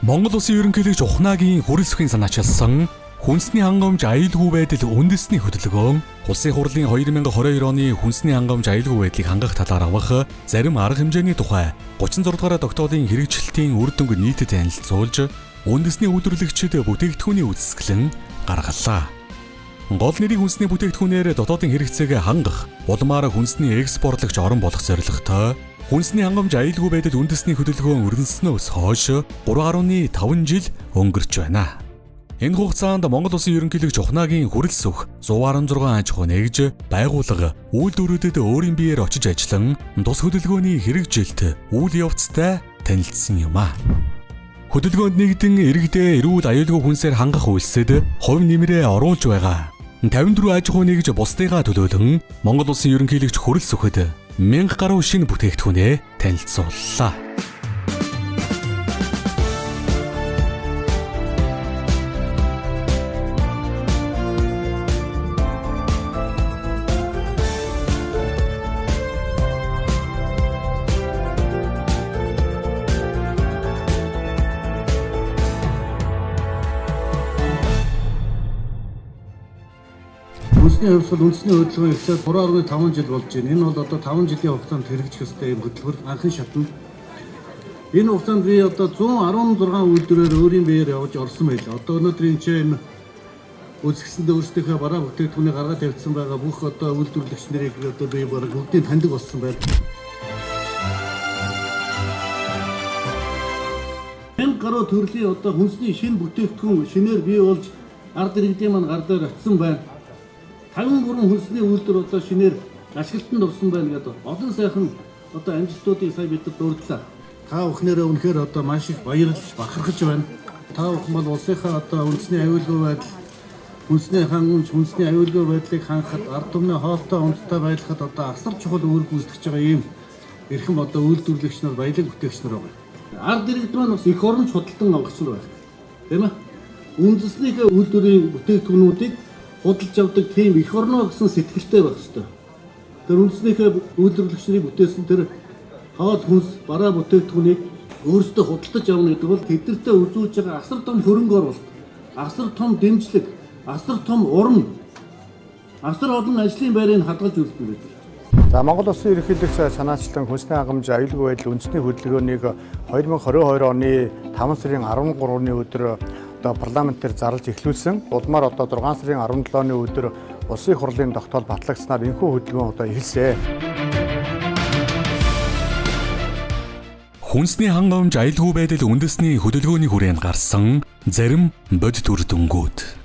Монгол Улсын ерөнхийлөгч Ухнаагийн хүрэл бүхий санаачилсан хүнсний хангамж аюулгүй байдал үндэсний хөдөлгөөн Улсын хурлын 2022 оны хүнсний хангамж аюулгүй байдлыг хангах талаар авах зарим арга хэмжээний тухай 36 дугаар тогтоолын хэрэгжилтийн үр дүнг нийтэд танилцуулж үндэсний үйлдвэрлэгчид бүтээгдэхүүний үзэсгэлэн гаргаллаа. Гол нэрийн хүнсний бүтээгдэхүүнээр дотоодын хэрэгцээг хангах, улмаар хүнсний экспортлогч орон болох зорилготой хүнсний хангамж аюулгүй байдал үндэсний хөдөлгөөн өрнөснөөс хойш 3.5 жил өнгөрч байна. Энэ хугацаанд Монгол Улсын ерөнхийлөгч Ухнаагийн хүрэл сүх 116 аж ахуй нэгж байгууллага үйлдвэрүүдэд өөрийн биеэр очиж ажиллан тус хөдөлгөөний хэрэгжилт үйл явцтай танилцсан юм а. Хөдөлгөөнд нэгдэн иргэдээ эрүүл аюулгүй хүнсээр хангах үйлсэд хувь нэмрээ оруулж байгаа 54 аж ахуй нэгж бусдыгаа төлөөлөн Монгол Улсын ерөнхийлөгч хүрэл сүхэд 1000 гаруй шинэ бүтээгдэхүүнээ танилцууллаа. Үндэсний хувьсгал үндэсний хөдөлгөөн ихсээд 3.5 жил болж байна. Энэ бол одоо 5 жилийн хугацаанд хэрэгжих ёстой юм хөтөлбөр анхны шатнд. Энэ хугацаанд би одоо 116 үйлдвэрээр өөрийн биеэр явж орсон байлаа. Одоо өнөөдөр энэ чинь үзэсгэлэндээ өөрсдийнхөө бараа бүтээгдэхүүнийг гаргаад тавьсан байгаа бүх одоо үйлдвэрлэгч нарыг одоо би бараг бүгдийг таньдаг болсон байна. 1000 гаруй төрлийн одоо хүнсний шинэ бүтээгдэхүүн шинээр бий болж ард иргэдийн маань гар дээр очсон байна. 53 хүнсний үйлдвэр одоо шинээр ашиглалтанд орсон байна гэдэг олон сайхан одоо амжилтуудыг сая бид дурдлаа. Та бүхнээрээ үнэхээр одоо маш их баярлж бахархаж байна. Та бүхэн бол улсынхаа одоо үндэсний аюулгүй байдал, хүнсний хангамж, хүнсний аюулгүй байдлыг хангахад ард түмний хоолтой унттай байлгахад одоо асар чухал үүрэг гүйцэтгэж байгаа ийм эрхэм одоо үйлдвэрлэгч нар, баялаг бүтээгч нар байна. Ард иргэд маань бас эх оронч худалдан авахч нар байна. Тийм ээ? Үндэсний үйлдвэрийн бүтээгдэхүүнүүдийг худалдаж авдаг тийм эх орноо гэсэн сэтгэлтэй байх ёстой. Тэр үндэснийхээ үйлдвэрлэгчний бүтээсэн тэр хоол хүнс бараа бүтээгдэхүүнийг өөрсдөө худалдаж авна гэдэг бол тэднэртээ үзүүлж байгаа асар том хөрөнгө оруулалт, асар том дэмжлэг, асар том урам, асар олон ажлын байрыг хадгалж үлдэнэ гэдэг. За Монгол Улсын ерөнхийлөгч санаачлан хүнсний хангамж аюулгүй байдал үндэсний хөдөлгөөнийг 2022 оны 5 сарын 13-ны өдөр одоо парламентээр зарлж эхлүүлсэн. Улмаар одоо 6 сарын 17-ны өдөр Улсын хурлын тогтоол батлагдсанаар энэхүү хөдөлгөөн одоо эхэлсэн. Хүнсний хангамж аюулгүй байдал үндэсний хөдөлгөөний хүрээнд гарсан зарим бодит үр дүнгууд.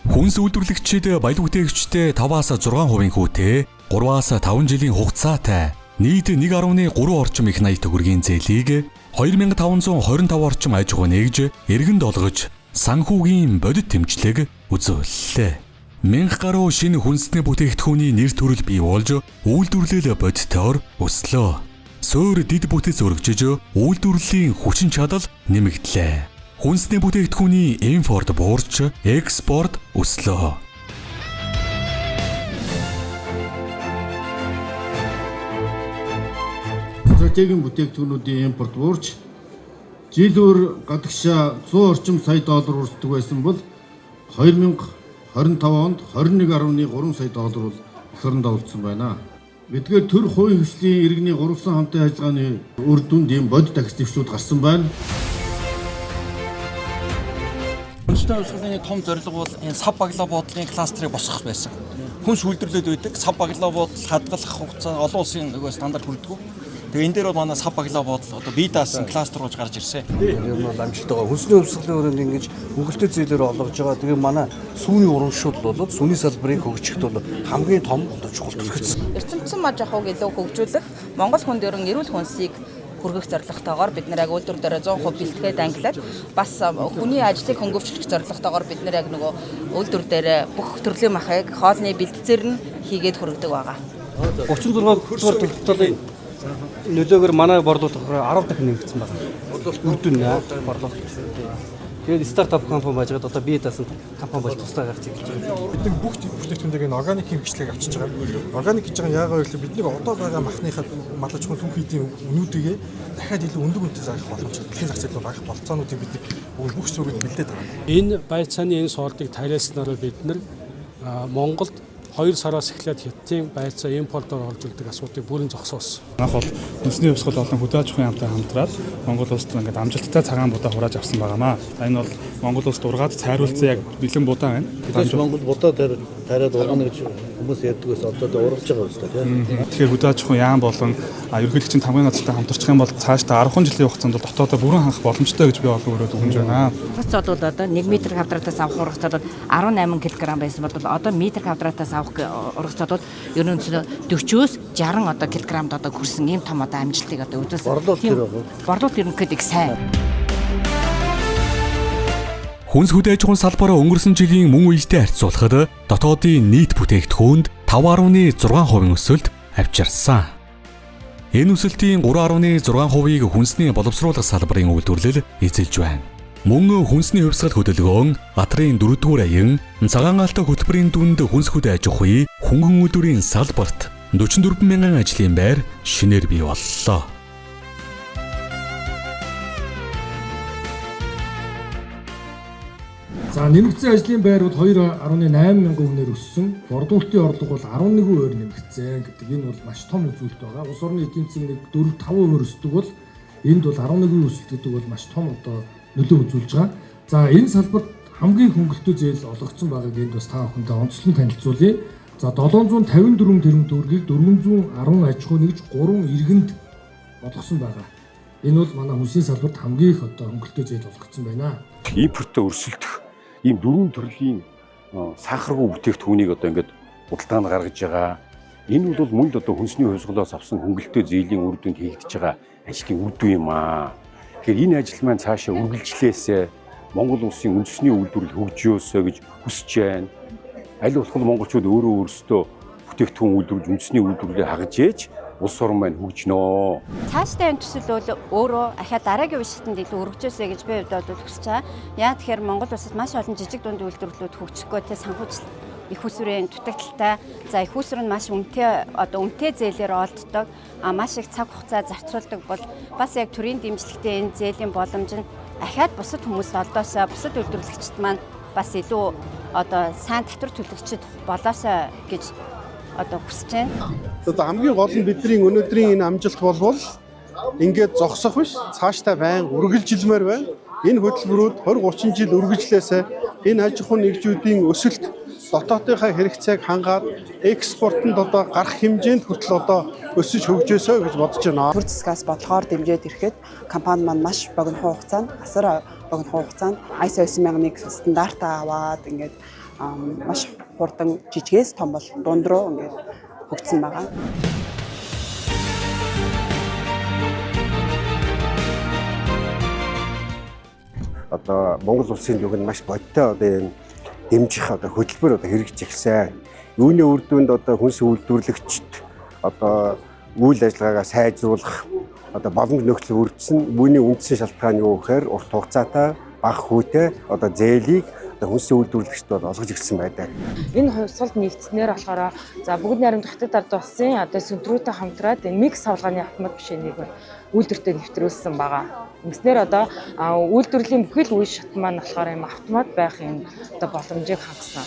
Хүнс үйлдвэрлэгчид баялаг бүтээгчтэй 5-6% хүүтэй 3-5 жилийн хугацаатай нийт 1.3 орчим их найт төгрөгийн зээлийг 2525 орчим аж ахуй нэгж эргэнд олгож санхүүгийн бодит тэмцлэг үзүүллээ. 1000 гаруй шинэ хүнсний бүтээгдэхүүний нэр төрөл бий болж үйлдвэрлэл бодитоор өслөө. Суур дид бүтэц өргөжж үйлдвэрлэлийн хүчин чадал нэмэгдлээ. Хүнсний бүтээгдэхүүний импорт буурч экспорт өслөө. Стратегийн бүтээгдэхүүнүүдийн импорт буурч жилээр гадагшаа 100 орчим сая доллар өрсөлдөг байсан бол 2025 онд 21.3 сая доллар бол эх оронд олдсон байна. Эдгээр төр хувийн хөгжлийн иргэний гурван хамтын ажиллагааны үр дүнд ийм бодит акцизчлууд гарсан байна. Хүнсний хувьсгалын том зорилго бол энэ сав баглаа буудлын кластерыг босгох байсан. Хүнс үйлдвэрлээд байдаг сав баглаа буудал хадгалах хугацаа олон улсын нөгөө стандарт хүрдэг. Тэгээ энэ дээр бол манай сав баглаа буудал одоо бие даасан кластер болж гарч ирсэн. Ер нь бол амжилттай байгаа. Хүнсний хувьсгалын өрөөнд ингэж хөнгөлтэй зээлээр олгож байгаа. Тэгээ манай сүүний урамшууд бол сүүний салбарыг хөгжихэд бол хамгийн том одоо чухал төлөвлөсөн. Эрчимчин аж ахуйг илүү хөгжүүлэх, Монгол хүнд ерөн эрүүл хүнсийг хүргэх зорилготойгоор бид нэр яг үйлдвэр дээр 100% бэлтгээд ангилаад бас хүний ажлыг хөнгөвчлөх зорилготойгоор бид нэр яг нөгөө үйлдвэр дээр бүх төрлийн махыг хоолны бэлтцээр нь хийгээд хүргэдэг байгаа. 36 дугаар тогтоолын нөлөөгөөр манай борлуулалт 10 дахин нэмэгдсэн байна. Үрдүн борлуулалт. Тэгээд стартап компани байжгаад одоо бие даасан компани болж туслаа гарч ирж байгаа. Бидний бүх бүтээгдэхүүнийг нь органик хэрэгчлэг авчиж байгаа. Органик гэж байгаа яагаад гэвэл бидний одоо байгаа махныхаа малч хүн түүхийдийн үнүүдийг дахиад илүү өндөр үнэтэй зарах боломжтой. Дэлхийн зах зээл рүү гарах болцоонуудыг бид бүх зүрхэд бэлдээд байгаа. Энэ байцааны энэ суултыг танилцсанаар бид нар Монголд 2 сараас эхлээд Хятадын байцаа импортоор орж ирдэг асуудыг бүрэн зогсоосон. Анх бол үндэсний өвсгөл болон хөдөө аж ахуйн яамтай хамтраад Монгол улсад ингээд амжилттай цагаан будаа хурааж авсан байгаамаа. Энэ бол Монгол улсад ургаад цайруулсан яг бэлэн будаа байна. Тэгэхээр Монгол будаа тариад ургана гэж хүмүүс яддагээс одоо уралж байгаа үстэй тийм. Тэгэхээр хөдөө аж ахуйн яам болон ерөнхийлөгчийн тамгын газартай хамтарчих юм бол цаашдаа 10 жилийн хугацаанд бол дотоодоо бүрэн ханах боломжтой гэж би олон өрөөд өгнж байна. Хуц бол одоо 1 м квадратаас авах ургацаад 18 кг байсан бол одоо метр квадратаас авах ургацаад бол ерөнхийдөө 40-өөс 60 одоо килограмд одоо хүрсэн ийм том одоо амжилтыг одоо үзүүлсэн. Борлуулалт ерөнхийдөө их сайн. Хүнс хөдөө аж ахуйн салбараа өнгөрсөн жилийн мөн үетэй харьцуулахад дотоодын нийт бүтээгдэхүүнд 5.6% өсөлт авчирсан. Энэ өсөлтийн 3.6%-ийг хүнсний боловсруулах салбарын үйлдвэрлэл эзэлж байна. Мөн хүнсний хувьсгал хөдөлгөөн, Батрын 4-р аян, цагаан галтай хөтөлбөрийн дүнд хүнс хөдөө аж ахуйн хөнгөн үйлдвэрийн салбарт 44 мянган ажлын байр шинээр бий боллоо. За нэмэгдсэн ажлын байр бол 2.8 мянган хүнээр өссөн. Борлуулалтын орлого бол 11% нэмэгдсэн гэдэг. Энэ бол маш том үзүүлэлт байгаа. Улс орны эдийн засгийн 4-5% өсдөг бол энд бол 11% өсөлт гэдэг бол маш том одоо нөлөө үзүүлж байгаа. За энэ салбарт хамгийн хөнгөлөлтөө зээл олгогдсон байгааг энд бас та бүхэндээ онцлон танилцуулъя. За 754 тэрбум төгрөгийг 410 аж ахуй нэгж 3 иргэнд олгосон байгаа. Энэ бол манай хүнсний салбарт хамгийн их одоо хөнгөлөлтөө зээл олгогдсон байна. Импортоо өрсөлдөх ийм 4 төрлийн сахаргүй бүтээгдэхүүнийг одоо ингээд худалдаанд гаргаж байгаа. Энэ бол мөн л одоо хүнсний хувьсгалаас авсан хөнгөлөлтөө зээлийн үр дүнд хийгдэж байгаа ажлын үр дүн юм аа. Тэгэхээр энэ ажил маань цаашаа үргэлжлээсээ Монгол улсын үндэсний үйлдвэрлэл хөгжөөсөө гэж хүсэж байна. Аль болох монголчууд өөрөө өөрсдөө бүтээгдэхүүн үйлдвэрлэж үндэсний үйлдвэрлэлийг хагаж ээж улс орн маань хөгжнөө. Цаашдаа энэ төсөл бол өөрөө ахаа дараагийн үеийнхэнд илүү өргөжөөсэй гэж би бодож хүсэж байгаа. Яа тэгэхээр Монгол улсад маш олон жижиг дунд үйлдвэрлэлүүд хөгжихгүй те санхүүжилт их усрын дутагдaltaй. За их уср нь маш үнэтэй зээлээр олддог. Маш их цаг хугацаа зарцуулдаг бол бас яг төрийн дэмжлэгтэй энэ зээлийн боломж нь ахаад бусад хүмүүст олдоосоо бусад үйлдвэрлэгчид маань бас илүү сайн татвар төлөгчд болоосоо гэж хүсэж байна. Одоо хамгийн гол нь бидний өнөөдрийн энэ амжилт болвол ингээд зогсох биш, цаашдаа байнга үргэлжилмээр байна. Энэ хөтөлбөрүүд 20-30 жил үргэлжлээсээ энэ аж ахуйн нэгжүүдийн өсөлт дотоодынхаа хэрэгцээг хангаад экспортод гарах хэмжээнд хүртэл өсөж хөгжөөсөө гэж бодож байна. Төр засгаас бодлохоор дэмжиж ирэхэд компани маань маш богино хугацаанд, асар богино хугацаанд ISO 9001 стандартаа аваад ингээд маш хурдан жижигээс том бол дунд руу ингээд хөгжсөн байгаа. Одоо Монгол улсын зүг нь маш бодтой энэ дэмжих хөтөлбөр хэрэгжиж эхэлсэн. Үүний үр дүнд хүнс үйлдвэрлэгчд үйл ажиллагаагаа сайжруулах боломж нөхцөл бүрдсэн. Үүний үндсэн шалтгаан юу гэхээр урт хугацаатай бага хүүтэй зээлийг хүнсний үйлдвэрлэгчд олгож ирсэн байдаг. Энэ хувьсгалд нэгдснээр болохоор бүгд найрамдах Хятад ард улсын сэнтрүүтэй хамтраад энэ микс савлгааны автомат машиныг үйлдвэртээ нэвтрүүлсэн байгаа. Ингэснээр үйлдвэрлэлийн бүхэл үе шат маань болохоор юм автомат байх юм боломжийг хангасан.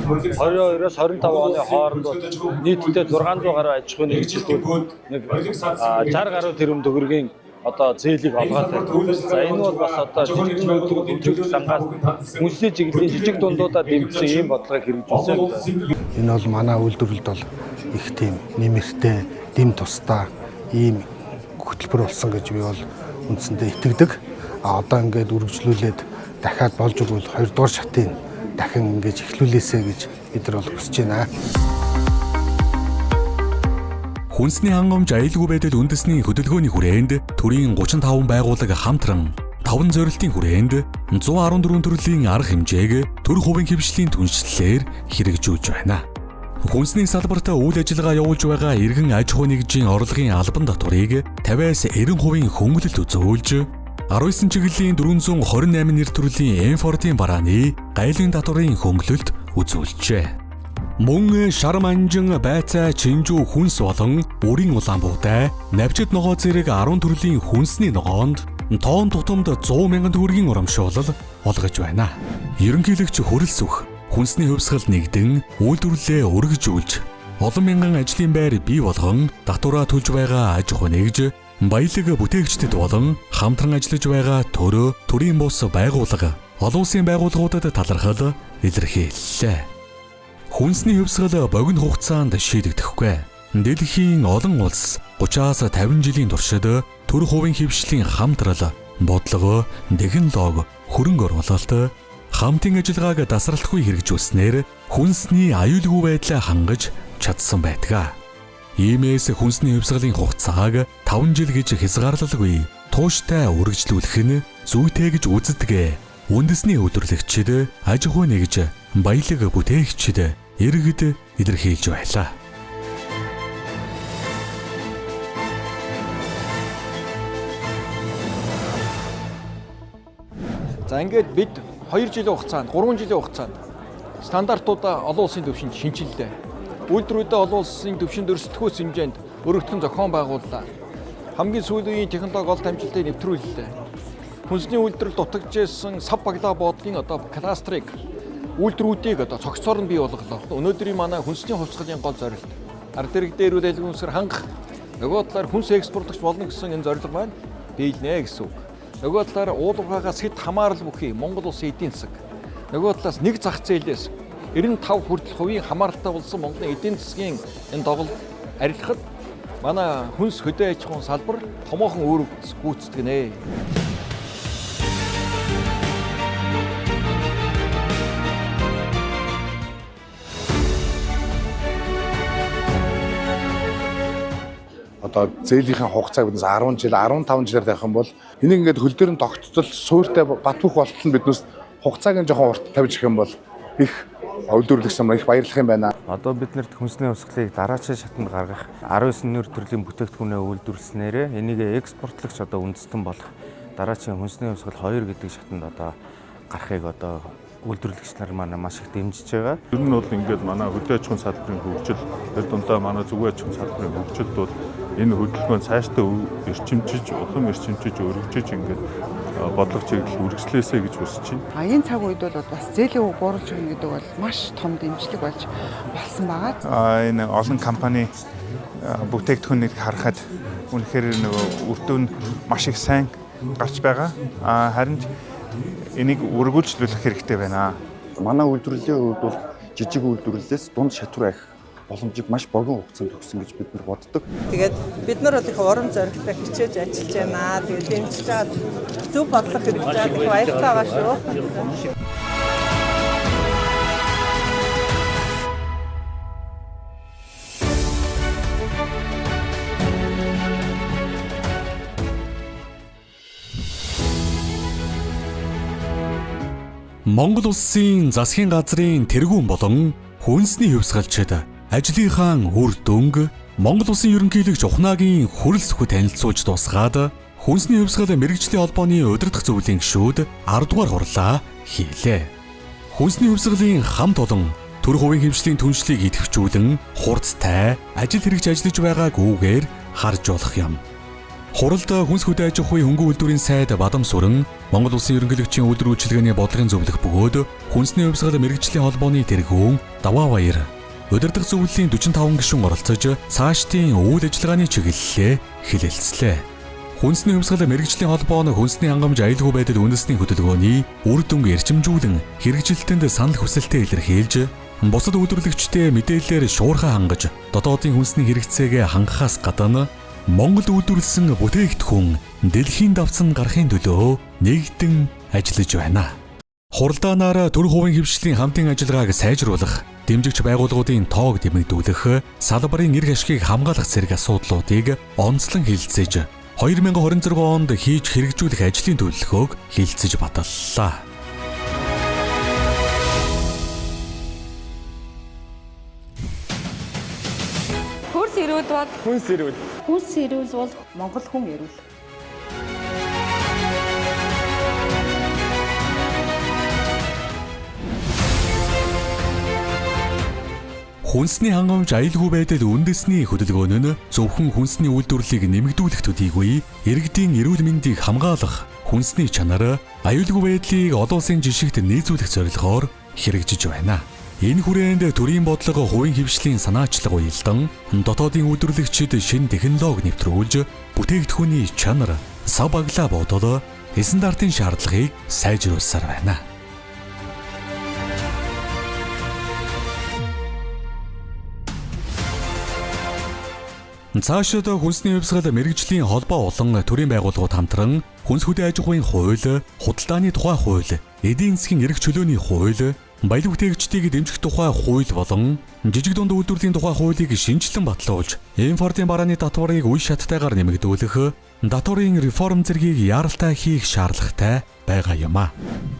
(22-оос 25 оны хооронд нийтдээ 600 гаруй аж ахуйн нэгжлүүд 60 гаруй тэрбум төгрөгийн зээлийг олгоод байна. За энэ бол бас жижиг үйлдвэрлэх сангаас хүнсний чиглэлийн жижиг дундуудаа дэмжсэн ийм бодлогыг хэрэгжүүлсэн. Энэ бол манай үйлдвэрлэлд бол их тийм нэмэртэй, дэм тусдаа ийм хөтөлбөр болсон гэж би бол үндсэндээ итгэдэг. Одоо ингээд үргэлжлүүлээд дахиад болж өгвөл 2 дугаар шатыг дахин ингэж эхлүүлээсэй гэж бид нар бол хүсэж байна. Хүнсний хангамж аюулгүй байдал үндэсний хөдөлгөөний хүрээнд төрийн 35 байгууллага хамтран 5 зорилтын хүрээнд 114 төрлийн арга хэмжээг төр хувийн хэмжлийн түншлэлээр хэрэгжүүлж байна. Хүнсний салбарт үйл ажиллагаа явуулж байгаа иргэн аж ахуй нэгжийн орлогын албан татварыг 50-90% хөнгөлөлт үзүүлж 19 чиглэлийн 428 нэр төрлийн импортын барааны гайлын татварын хөнгөлөлт үзүүлжээ. Мөн шар манжин, байцаа, чинжүү хүнс болон үрийн улаан буудай, навчид ногоо зэрэг 10 төрлийн хүнсний ногоонд тоон тутамд 100,000 төгрөгийн урамшуулал олгож байна. Ерөнхийлөгч хөрөлсөх хүнсний хувьсгал нэгдэн үйлдвэрлэлээ өргөжүүлж олон мянган ажлын байр бий болгон татвараа төлж байгаа аж ахуй нэгж баялаг бүтээгчдэд болон хамтран ажиллаж байгаа төрийн бус байгууллага олон улсын байгууллагуудад талархал илэрхийллээ. Хүнсний хувьсгал богино хугацаанд шийдэгдэхгүй. Дэлхийн олон улс 30-аас 50 жилийн туршид төр хувийн хөвшлийн хамтрал, бодлого, технологи, хөрөнгө оруулалт, хамтын ажиллагааг тасралтгүй хэрэгжүүлснээр хүнсний аюулгүй байдлаа хангаж чадсан байдаг. Иймээс хүнсний хувьсгалын хугацааг 5 жил гэж хязгаарлалгүй тууштай үргэлжлүүлэх нь зүйтэй гэж үздэг. Үндэсний үйлдвэрлэгчид, аж ахуй нэгж, баялаг бүтээгчид иргэд илэрхийлж байлаа. За ингээд бид 2 жилийн хугацаанд, 3 жилийн хугацаанд стандартуудаа олон улсын түвшинд шинжиллээ. Үйлдвэрүүдээ олон улсын түвшинд өрсөлдөхөөс хэмжээнд өргөдгөн зохион байгууллаа. Хамгийн сүүлийн технологи олд амжилтыг нэвтрүүллээ. Хүнсний үйлдвэрлэл дутагдж байсан сав баглаа боодлын кластерыг үйлдвэрүүдийг цогцоор нь бий болголоо. Өнөөдрийн манай хүнсний хувьсгалын гол зорилт ард иргэдээр үйл ажиллагаасаар хангах, нөгөө талаар хүнс экспортлогч болно гэсэн энэ зорилго маань биелнэ гэсэн үг. Нөгөө талаар уулуурхаагаас хэд хамаарал бүхий Монгол улсын эдийн засаг. Нөгөө талаас нэг зах зээлээс 95 хүртэл хувийн хамааралтай болсон Монголын эдийн засгийн энэ доголд арилгахад манай хүнс хөдөө аж ахуйн салбар томоохон үүрэг гүйцэтгэв нэ. Одоо зээлийнхээ хугацааг биднээс 10 жил, 15 жилээр тавих юм бол энийг ингээд хөл дээр нь тогтцол суурьтай бат бөх болтол нь биднээс хугацааг нь жоохон урт тавьж ирэх юм бол их үйлдвэрлэгч нар их баярлах юм байна. Одоо бид нарт хүнсний хувьсгалыг дараачийн шатанд гаргах 19 нэр төрлийн бүтээгдэхүүнээ үйлдвэрлэснээр энийг экспортлогч одоо үндэстэн болох дараачийн хүнсний хувьсгал 2 гэдэг шатанд одоо гарахыг одоо үйлдвэрлэгч нар манай маш их дэмжиж байгаа. Ер нь бол ингээд манай хөдөө аж ахуйн салбарын хөгжил, тэр дундаа манай зүгөө аж ахуйн салбарын хөгжилд бол энэ хөдөлгөөн цаашдаа эрчимчиж, улам эрчимчиж, өргөжиж ингээд бодлого чиглэл үргэлжлээсэй гэж хүсэж байна. Энэ цаг үед бол бас зээлийн үг бууруулж өгнө гэдэг бол маш том дэмжлэг болж болсон байгаа. Энэ олон компани бүтээгдэхүүнийг харахад үнэхээр нөгөө үр дүн маш их сайн гарч байгаа. Харин энийг үргэлжлүүлэх хэрэгтэй байна. Манай үйлдвэрлэлийн хувьд бол жижиг үйлдвэрлэлээс дунд шатвар авах боломжийг маш богино хугацаанд өгсөн гэж бид нар боддог. Тэгээд бид нар бол их урам зоригтой хичээж ажиллаж байна. Тэгээд дэмжиж чад зөв бодлого хэрэгжээд их баяртай байгаа шүү. Монгол улсын засгийн газрын тэргүүн болон хүнсний хувьсгалчид ажлынхаа үр дүнг Монгол улсын ерөнхийлөгч Ухнаагийн хөрөлсөхөд танилцуулж дуусгаад хүнсний хувьсгал мэргэжлийн холбооны удирдах зөвлөлийн гишүүд 10 дугаар хурлаа хийлээ. Хүнсний хувьсгалын хамт олон төр хувийн хэмжлийн түншлийг идэвхжүүлэн хурцтай ажил хэрэгж ажиллаж байгааг үүгээр харж болох юм. Хуралд хүнс хөдөө аж ахуйн хөнгөн үйлдвэрийн сайд Бадам Сүрэн Монгол улсын ерөнхийлөгчийн үйлдвэр үйлчилгээний бодлогын зөвлөх бөгөөд хүнсний хувьсгал мэргэжлийн холбооны тэргүүн Даваабаяр удирдах зөвлөлийн 45 гишүүн оролцож цаашдын үйл ажиллагааны чиглэлээ хэлэлцлээ. Хүнсний хувьсгал мэргэжлийн холбоо нь хүнсний хангамж аюулгүй байдал үндэсний хөдөлгөөний үр дүнг эрчимжүүлэн хэрэгжилтэнд санал хүсэлтээ илэрхийлж бусад үйлдвэрлэгчтэй мэдээлэлээр шуурхаа хангаж дотоодын хүнсний хэрэгцээг хангахаас гадна Монгол үйлдвэрлэсэн бүтээгдэхүүн дэлхийн давцанд гарахын төлөө нэгдэн ажиллаж байна. Хуралдаанаар төр хувийн хэмжлийн хамтын ажиллагааг сайжруулах, дэмжигч байгууллагуудын тоог дэмэгдүүлэх, салбарын эрх ашгийг хамгаалах зэрэг асуудлуудыг онцлон хэлэлцэж 2026 онд хийж хэрэгжүүлэх ажлын төлөвлөгөөг хэлэлцэж баталлаа. Хүнс эрүүл. Хүнс эрүүл бол Монгол хүн эрүүл. Хүнсний хангамж аюулгүй байдал үндэсний хөдөлгөөн нь зөвхөн хүнсний үйлдвэрлэлийг нэмэгдүүлэх төдийгүй иргэдийн эрүүл мэндийг хамгаалах, хүнсний чанар, аюулгүй байдлыг олон улсын жишгт нийцүүлэх зорилгоор хэрэгжиж байна. Энэ хүрээнд төрийн бодлого хувийн хвшлийн санаачлаг уялдан дотоодын үйлдвэрлэгчид шинэ технологи нэвтрүүлж бүтээгдэхүүний чанар, сав баглаа бодол стандартын шаардлагыг сайжруулсаар байна. Цаашид хүнсний хувьсгал мэрэгжлийн холбоо болон төрийн байгууллагууд хамтран хүнс хөдөө аж ахуйн хууль, худалдааны тухай хууль, эдийн засгийн эрх чөлөөний хууль, баялаг бүтээгчдийг дэмжих тухай хууль болон жижиг дунд үйлдвэрлэлийн тухай хуулийг шинжилэн батлуулж, импортын барааны татварыг үе шаттайгаар нэмэгдүүлэх, татварын реформ зэргийг яаралтай хийх шаардлагатай байгаа юм а.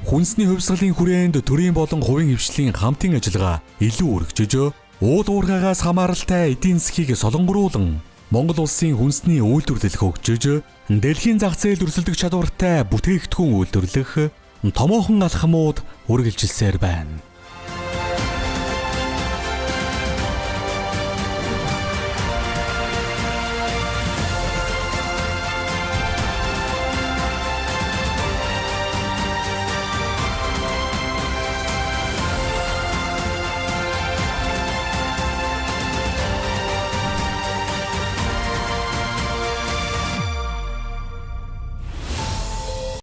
Хүнсний хувьсгалын хүрээнд төрийн болон хувийн хвшлийн хамтын ажиллагаа илүү өргөжөж, уул уургаагаас хамааралтай эдийн засгийг солонгоруулан Монгол улсын хүнсний үйлдвэрлэл хөгжиж, дэлхийн зах зээлд өрсөлдөх чадвартай бүтээгдэхүүн үйлдвэрлэх томоохон алхмууд үргэлжилсээр байна.